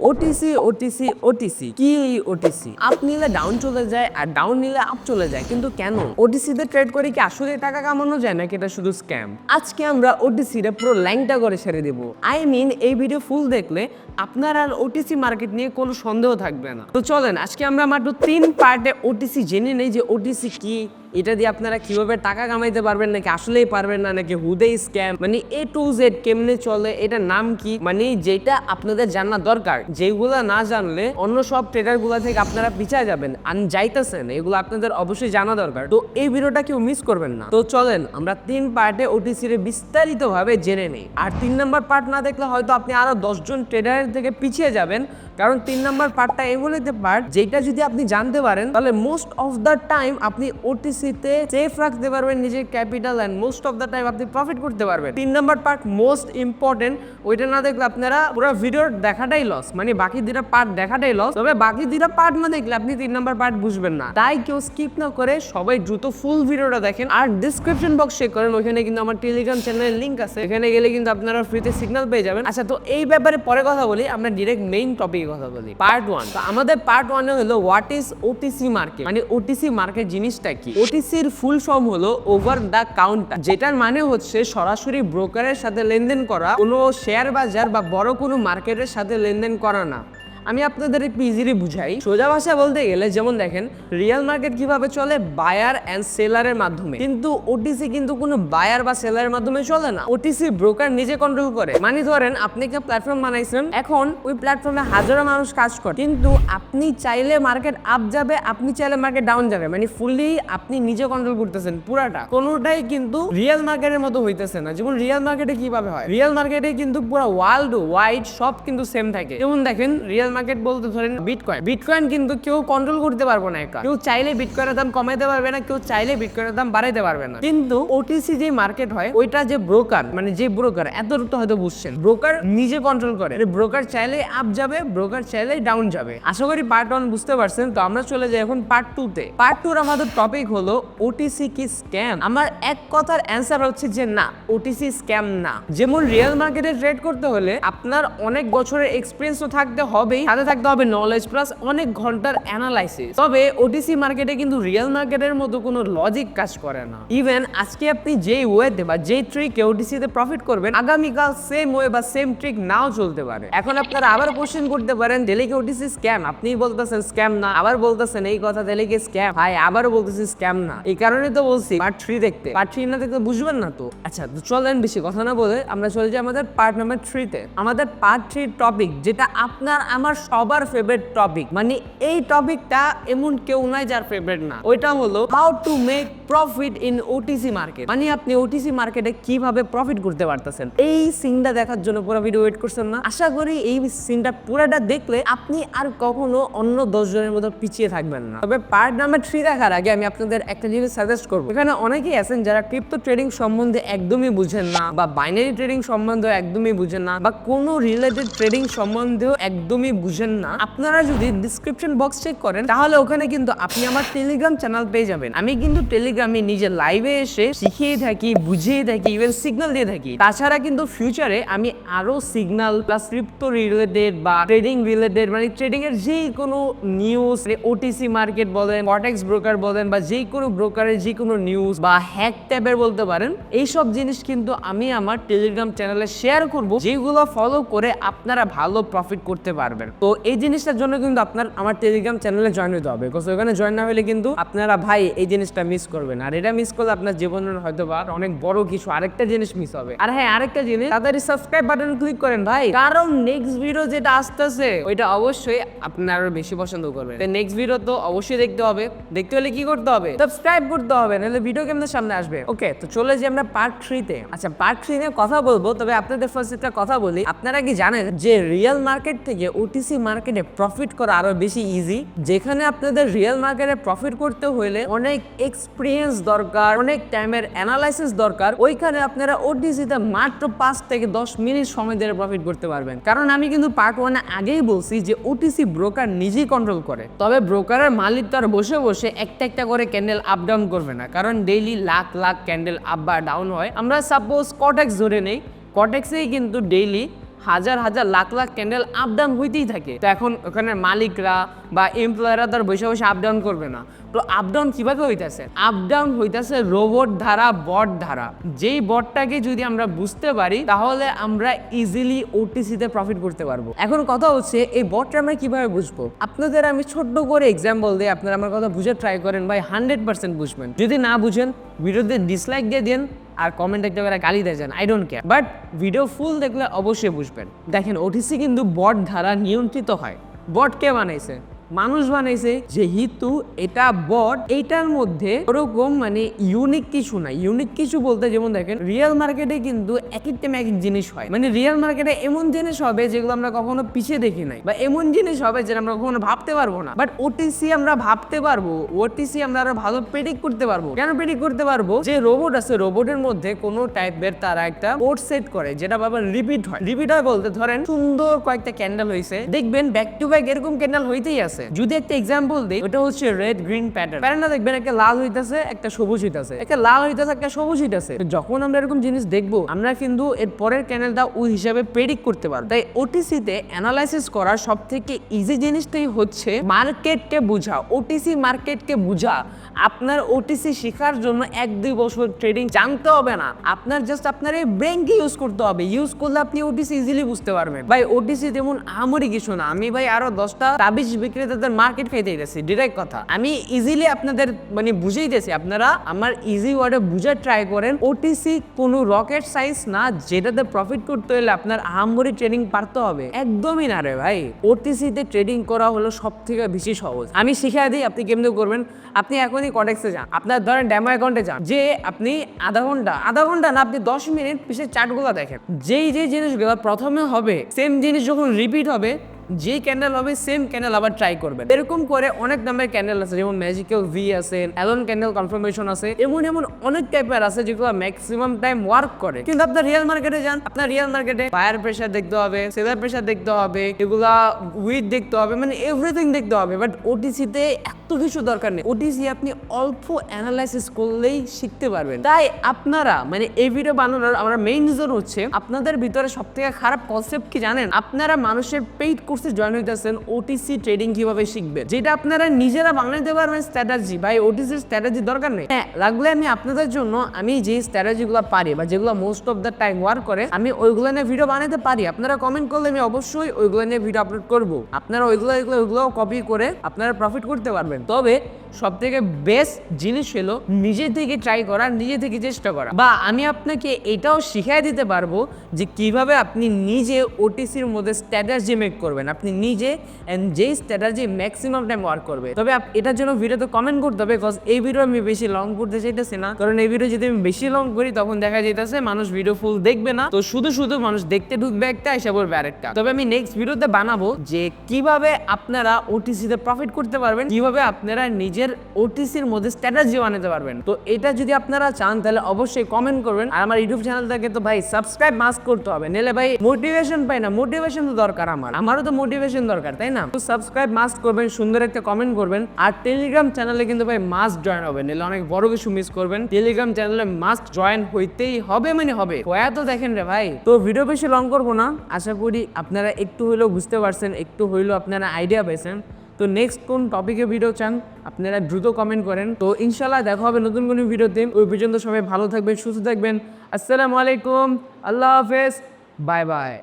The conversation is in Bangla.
ওটিসি ওটিসি ওটিসি কি এই ওটিসি? আপ নিলে ডাউন চলে যায় আর ডাউন নিলে আপ চলে যায়, কিন্তু কেন? ওটিসিতে ট্রেড করে কি আসলে টাকা কামানো যায় নাকি এটা শুধু স্ক্যাম? আজকে আমরা ওটিসিটা পুরো ল্যাংটা করে ছেড়ে দেব। এই ভিডিও ফুল দেখলে আপনার আর ওটিসি মার্কেট নিয়ে কোনো সন্দেহ থাকবে না। তো চলেন আজকে আমরা মাত্র 3 পার্টে ওটিসি জেনে নেই যে ওটিসি কি, এটা দিয়ে আপনারা কিভাবে টাকা কামাইতে পারবেন নাকি আসলেই পারবেন না, নাকি হুদেই স্ক্যাম, মানে A to Z কেমনে চলে, এটার নাম কি, মানে যেটা আপনাদের জানা দরকার, যেগুলো না জানলে অন্য সব ট্রেডার গুলা থেকে আপনারা পিছিয়ে যাবেন আর যাইতেছেন, এগুলো আপনাদের অবশ্যই জানা দরকার। তো এই ভিডিওটা কেউ মিস করবেন না। তো চলেন আমরা 3 পার্টে ওটিসি রে বিস্তারিত ভাবে জেনে নেই। আর 3 নাম্বার পার্ট না দেখলে হয়তো আপনি আরো 10 জন ট্রেডারের থেকে পিছিয়ে যাবেন, কারণ 3 নাম্বার পার্টটা এমন একটা পার্ট যেটা যদি আপনি জানতে পারেন তাহলে মোস্ট অফ দ্য টাইম আপনি ওটিসিতে সেফ রাখতে পারবেন নিজের capital and most of the time আপনি প্রফিট করতে পারবেন। 3 নাম্বার পার্ট মোস্ট ইম্পর্টেন্ট, ওইটা না দেখলে আপনারা পুরো ভিডিওর দেখাটাই লস, মানে বাকি 2টা পার্ট দেখাটাই লস। তবে বাকি 2টা পার্ট না দেখলে আপনি 3 নাম্বার পার্ট বুঝবেন না, তাই কেউ স্কিপ না করে সবাই দ্রুত ফুল ভিডিওটা দেখেন। আর ডিসক্রিপশন বক্স চেক করেন, ওইখানে কিন্তু আমার টেলিগ্রাম চ্যানেলের লিংক আছে, এখানে গেলে কিন্তু আপনারা ফ্রিতে সিগন্যাল পেয়ে যাবেন। আচ্ছা, তো এই ব্যাপারে পরে কথা বলি, আমরা ডিরেক্ট মেইন টপিকে কথা বলি। পার্ট 1, তো আমাদের পার্ট 1 এ হলো হোয়াট ইজ ওটিসি মার্কেট, মানে ওটিসি মার্কেট জিনিসটা কি। ওটিসির ফুল ফর্ম হলো ওভার দ্য কাউন্টার, যেটার মানে হচ্ছে সরাসরি ব্রোকারের সাথে লেনদেন করা, কোনো শেয়ার বাজার বা বড় কোনো মার্কেটের সাথে লেনদেন করা না। আমি আপনাদের একটু ইজিলি বুঝাই, সোজা ভাষা বলতে গেলে যেমন দেখেন রিয়েল মার্কেট কিভাবে চলে, বায়ার এন্ড সেলারের মাধ্যমে, কিন্তু ওটিসি কিন্তু কোনো বায়ার বা সেলারের মাধ্যমে চলে না। ওটিসি ব্রোকার নিজে কন্ট্রোল করে। মানে ধরেন আপনি একটা প্ল্যাটফর্ম বানাইছেন, এখন ওই প্ল্যাটফর্মে হাজারো মানুষ কাজ করে, কিন্তু আপনি চাইলে মার্কেট আপ যাবে, আপনি চাইলে মার্কেট ডাউন যাবে, মানে ফুললি আপনি নিজে কন্ট্রোল করতেছেন পুরাটা। কোনোটাই কিন্তু রিয়েল মার্কেটের মতো হইতেছে না। যেমন রিয়েল মার্কেটে কিভাবে হয়, রিয়েল মার্কেটে কিন্তু পুরো ওয়ার্ল্ড ওয়াইড সব কিন্তু সেম থাকে। যেমন দেখেন রিয়েল মার্কেট বলতে ধরেন বিটকয়েন কিন্তু কেউ কন্ট্রোল করতে পারবে না, কেউ চাইলে বিটকয়েনের দাম কমাইতে পারবে না, কেউ চাইলে বিটকয়েনের দাম বাড়াইতে পারবে না। কিন্তু ওটিসি যে মার্কেট হয় ওইটা যে ব্রোকার, মানে যে ব্রোকার, এতটুকু হয়তো বুঝছেন, ব্রোকার নিজে কন্ট্রোল করে। ব্রোকার চাইলে আপ যাবে, ব্রোকার চাইলে ডাউন যাবে। আশা করি পার্ট 1 বুঝতে পারছেন। তো আমরা চলে যাই এখন পার্ট 2 তে। পার্ট 2 আমাদের টপিক হলো ওটিসি কি স্ক্যাম। আমার এক কথার অ্যান্সার হচ্ছে যে না, ওটিসি স্ক্যাম না। যেমন রিয়েল মার্কেটে ট্রেড করতে হলে আপনার অনেক বছরের এক্সপিরিয়েন্স তো থাকতে হবেই, থাকতে হবে নলেজ প্লাস অনেক ঘন্টার অ্যানালাইসিস। তবে ওটিসি মার্কেটে কিন্তু রিয়েল মার্কেটের মতো কোনো লজিক কাজ করে না। ইভেন আজকে আপনি যেই ওয়েতে বা যেই ট্রিকে ওটিসিতে প্রফিট করবেন, আগামীকাল সেম ওয়ে বা সেম ট্রিক নাও চলতে পারে। এখন আপনারা আবার কোশ্চেন করতে পারেন দিলে কি ওটিসি স্ক্যাম? আপনি বলতেছেন স্ক্যাম না, আবার বলতেছেন এই কথা দিলে কি স্ক্যাম? ভাই আবারও বলতেছি স্ক্যাম না। এই কারণে তো বলছি পার্ট 3 দেখতে। পার্ট 3 না দেখতে বুঝবেন না তো। আচ্ছা, তো চলেন বেশি কথা না বলে আমরা চলে যাই আমাদের পার্ট নাম্বার 3 তে। আমাদের পার্ট 3 টপিক, যেটা আপনার আমার সবার ফেভারিট টপিক, মানে এই টপিকটা এমন কেউ নাই যার ফেভারিট না, ওইটা হলো how to make profit in OTC market. মানে আপনি ওটিসি মার্কেটে কিভাবে প্রফিট করতে পারতেছেন। এই সিনটা দেখার জন্য পুরো ভিডিও ওয়েট করছেন না? আশা করি এই সিনটা পুরোটা দেখলে আপনি আর কখনো অন্য 10 জনের মতো পিছিয়ে থাকবেন না। তবে পার্ট নাম্বার 3 দেখার আগে আমি আপনাদের একটা জিনিস সাজেস্ট করবো। এখানে অনেকেই আছেন যারা ক্রিপ্টো ট্রেডিং সম্বন্ধে একদমই বুঝেন না, বা বাইনারি ট্রেডিং সম্বন্ধে একদমই বুঝেন না, বা কোনো রিলেটেড ট্রেডিং সম্বন্ধেও একদমই বুঝেন না। আপনারা যদি ডিসক্রিপশন বক্স চেক করেন তাহলে ওখানে কিন্তু আপনি আমার টেলিগ্রাম চ্যানেল পেয়ে যাবেন। আমি কিন্তু টেলিগ্রামে নিজে লাইভে এসে শিখিয়ে থাকি, বুঝিয়ে থাকি, ইভেন সিগন্যাল দিয়ে থাকি। তাছাড়া কিন্তু ফিউচারে আমি আরো সিগন্যাল প্লাস ক্রিপ্টো রিলেটেড বা ট্রেডিং রিলেটেড, মানে ট্রেডিং এর যে কোনো নিউজ, ওটিসি মার্কেট বলেন, কটেক্স ব্রোকার বলেন, বা যে কোনো ব্রোকারের যে কোনো নিউজ বা হ্যাক ট্যাবের বলতে পারেন, এইসব জিনিস কিন্তু আমি আমার টেলিগ্রাম চ্যানেলে শেয়ার করব, যেগুলো ফলো করে আপনারা ভালো প্রফিট করতে পারবেন। তো এই জিনিসটার জন্য কিন্তু আপনার আমার টেলিগ্রাম চ্যানেলে জয়েন হতে হবে, বিকজ ওখানে জয়েন না হলে কিন্তু আপনারা ভাই এই জিনিসটা মিস করবেন। আর এটা মিস করলে আপনার জীবনের হয়তো বা অনেক বড় কিছু আরেকটা জিনিস মিস হবে। আর হ্যাঁ, আরেকটা জিনিস, তাড়াতাড়ি সাবস্ক্রাইব বাটন ক্লিক করেন ভাই, কারণ নেক্সট ভিডিও যেটা আসতেছে ওইটা অবশ্যই আপনারা আরো বেশি পছন্দ করবেন। নেক্সট ভিডিও তো অবশ্যই দেখতে হবে, দেখতে হলে কি করতে হবে? সাবস্ক্রাইব করতে হবে, নাহলে ভিডিও কেমন সামনে আসবে। ওকে, তো চলে যাই আমরা পার্ট 3 তে। আচ্ছা, পার্ট 3 নিয়ে কথা বলবো, তবে আপনাদের ফার্স্ট একটা কথা বলি। আপনারা কি জানেন যে রিয়েল মার্কেট থেকে ওটিসি মার্কেটে প্রফিট করা আরো বেশি ইজি? যেখানে আপনাদের রিয়েল মার্কেটে প্রফিট করতে হলে অনেক এক্সপিরিয়েন্স দরকার, অনেক টাইমের অ্যানালাইসিস দরকার, ওইখানে আপনারা ওটিসিতে মাত্র 5 থেকে 10 মিনিট সময় ধরে প্রফিট করতে পারবেন। কারণ আমি কিন্তু পার্ট 1 আগেই বলছি যে ওটিসি ব্রোকার নিজেই কন্ট্রোল করে। তবে ব্রোকারের মালিক তো আর বসে বসে একটা একটা করে ক্যান্ডেল আপ ডাউন করবে না, কারণ daily lakh lakh candle up বা ডাউন হয়। আমরা সাপোজ কটেক্স ধরে নেই, কটেক্সেই কিন্তু ডেইলি হাজার হাজার lakh lakh candle up down হইতেই থাকে। তো এখন ওখানে মালিকরা বা এমপ্লয়াররা তার বসে বসে আপ ডাউন করবে না। তো আপ ডাউন কিভাবে হইতেছে? আপ ডাউন হইতেছে রোবট ধারা, বট ধারা। যেই বটটাকে যদি আমরা বুঝতে পারি তাহলে আমরা ইজিলি ওটিসিতে প্রফিট করতে পারবো। এখন কথা হচ্ছে এই বটটা আমরা কিভাবে বুঝবো? আপনাদের আমি ছোট্ট করে এক্সাম্পল দিই, আপনারা আমার কথা বুঝে ট্রাই করেন ভাই, 100% বুঝবেন। যদি না বুঝেন ভিডিওতে ডিসলাইক দিয়ে দেন আর কমেন্ট একটা করে গালি দিয়ে যান, I don't care, but video full দেখলে অবশ্যই বুঝবেন। দেখেন ওটিসি কিন্তু বট ধারা নিয়ন্ত্রিত হয়। বট কে বানাইছে? মানুষ বানাইছে। যেহেতু এটা বট, এইটার মধ্যে ওরকম মানে ইউনিক কিছু নাই। ইউনিক কিছু বলতে যেমন দেখেন রিয়েল মার্কেটে কিন্তু এক এক টাইমে এক এক জিনিস হয়। মানে রিয়েল মার্কেটে এমন জিনিস হবে যেগুলো আমরা কখনো পিছিয়ে দেখি নাই, বা এমন জিনিস হবে যেটা আমরা কখনো ভাবতে পারবো না। বাট ওটিসি আমরা ভাবতে পারবো, ওটিসি আমরা আরো ভালো প্রেডিক্ট করতে পারবো। কেন প্রেডিক্ট করতে পারবো? যে রোবট আছে, রোবটের মধ্যে কোনো টাইপের তারা একটা কোড সেট করে যেটা বাবা রিপিট হয়। রিপিট হয় বলতে ধরেন সুন্দর কয়েকটা ক্যান্ডেল হয়েছে, দেখবেন ব্যাক টু ব্যাক এরকম ক্যান্ডেল হইতেই আছে। যদি একটা এক্সাম্পল দিই, ওটা হচ্ছে রেড গ্রিন প্যাটার্ন দেখবেন একটা লাল হইতাছে, একটা সবুজ হইতাছে, একটা লাল হইতাছে, একটা সবুজ হইতাছে। যখন আমরা এরকম জিনিস দেখবো আমরা কিন্তু এর পরের ক্যান্ডেলটা ওই হিসাবে প্রেডিক্ট করতে পারবো। তাই ওটিসিতে অ্যানালাইসিস করার সব থেকে ইজি জিনিসটাই হচ্ছে মার্কেটকে বুঝা, ওটিসি মার্কেটকে বুঝা। আপনার ওটিসি শেখার জন্য 1-2 বছর ট্রেডিং জানতে হবে না, আপনার জাস্ট আপনার এই ব্রেনকে ইউজ করতে হবে। ইউজ করলে আপনি ওটিসি ইজিলি বুঝতে পারবেন। ভাই ওটিসি তেমন আমরি কিছু না। আমি ভাই আরো 10টা তাবিজ বিক্রেতাদের মার্কেট খাইতে গেছি, ডিরেক্ট কথা। আমি ইজিলি আপনাদের মানে বুঝাইতেছি, আপনারা আমার ইজি ওয়ার্ডে বুঝার ট্রাই করেন। ওটিসি কোনো রকেট সায়েন্স না যেটাতে প্রফিট করতে হলে আপনার আমরি ট্রেডিং পারতে হবে, একদমই না রে ভাই। ওটিসিতে ট্রেডিং করা হলো সব থেকে বেশি সহজ। আমি শিখিয়ে দিই আপনি কেমনে করবেন। আপনি এখনই কটেক্সে যান, আপনার ধরেন ডেমো অ্যাকাউন্টে যান, যে আপনি আধা ঘন্টা না, আপনি 10 মিনিট পিছিয়ে চার্টগুলো দেখেন। যেই জিনিসগুলো প্রথমে হবে সেম জিনিস যখন রিপিট হবে, যে ক্যান্ডেল হবে সেম ক্যান্ডেল আবার ট্রাই করবেন। এরকম করে অনেক নামের ক্যান্ডেল আছে, যেমন ম্যাজিক্যাল ভি আছে, অ্যালন ক্যান্ডেল কনফার্মেশন আছে, এমন অনেক টাইপের আছে যেগুলো ম্যাক্সিমাম টাইম ওয়ার্ক করে। কিন্তু আপনার রিয়েল মার্কেটে যান, আপনার রিয়েল মার্কেটে বায়ার প্রেসার দেখতে হবে, সেলার প্রেসার দেখতে হবে, এগুলা উইথ দেখতে হবে, মানে এভরিথিং দেখতে হবে। বাট ওটিসিতে এত কিছু দরকার নেই। ওটিসি আপনি অল্প অ্যানালাইসিস করলেই শিখতে পারবেন। তাই আপনারা মানে এই ভিডিও বানানোর আমার মেইন রিজন হচ্ছে আপনাদের ভিতরে সব থেকে খারাপ কনসেপ্ট কি জানেন? আপনারা মানুষের পেইড কোর্সে জয়েন হইতেছেন ওটিসি ট্রেডিং কিভাবে শিখবেন, যেটা আপনারা নিজেরা বানাইতে পারবেন স্ট্র্যাটেজি। ভাই ওটিসির স্ট্র্যাটেজি দরকার নেই। হ্যাঁ, লাগলে আমি আপনাদের জন্য আমি যে স্ট্র্যাটেজিগুলো পারি বা যেগুলো most of the time work করে, আমি ওইগুলো নিয়ে ভিডিও বানাতে পারি। আপনারা কমেন্ট করলে আমি অবশ্যই ওইগুলো নিয়ে ভিডিও আপলোড করবো। আপনারা ওইগুলো কপি করে আপনারা প্রফিট করতে পারবেন। তবে সব থেকে বেস্ট জিনিস হলো নিজে থেকে ট্রাই করা, নিজে থেকে চেষ্টা করা। বা আমি আপনাকে এটাও শিখাই দিতে পারবো যে কিভাবে আপনি নিজে ওটিসির মধ্যে স্ট্র্যাটেজি মেক করবেন, আপনি নিজে যেই স্ট্র্যাটেজি ম্যাক্সিমাম টাইম ওয়ার্ক করবে। তবে এটার জন্য ভিডিওতে কমেন্ট করতে হবে, বিকজ এই ভিডিও আমি বেশি লং করতে চাইতেছি না। কারণ এই ভিডিও যদি আমি বেশি লং করি তখন দেখা যাইতেছে মানুষ ভিডিও ফুল দেখবে না, তো শুধু মানুষ দেখতে ঢুকবে একটা, এসে বলবে আরেকটা। তবে আমি নেক্সট ভিডিওতে বানাবো যে কিভাবে আপনারা ওটিসিতে প্রফিট করতে পারবেন, কিভাবে আপনারা নিজের ওটিসির মধ্যে স্ট্র্যাটেজি বানাতে পারবেন। তো এটা যদি আপনারা চান তাহলে অবশ্যই কমেন্ট করবেন। আর আমার ইউটিউব চ্যানেলটাকে তো ভাই সাবস্ক্রাইব মাস্ট করতে হবে, নাহলে ভাই মোটিভেশন পাই না। মোটিভেশন তো দরকার, আমারও তো মোটিভেশন দরকার, তাই না? তো সাবস্ক্রাইব মাস্ট করবেন, সুন্দর একটা কমেন্ট করবেন। আর টেলিগ্রাম চ্যানেলে কিন্তু ভাই মাস্ট জয়েন হবেন, নাহলে অনেক বড় কিছু মিস করবেন। টেলিগ্রাম চ্যানেলে মাস্ট জয়েন হইতেই হবে, মানে হবে। কয়া তো দেখেন রে ভাই। তো ভিডিও বেশি লং করবো না, আশা করি আপনারা একটু হইলেও বুঝতে পারছেন, একটু হইলেও আপনারা আইডিয়া পেয়েছেন। তো নেক্সট কোন টপিকে ভিডিও চান আপনারা দ্রুত কমেন্ট করেন। তো ইনশাল্লাহ দেখা হবে নতুন কোনো ভিডিওতে। ওই পর্যন্ত সবাই ভালো থাকবেন, সুস্থ থাকবেন। আসসালামু আলাইকুম, আল্লাহ হাফেজ, বাই বাই।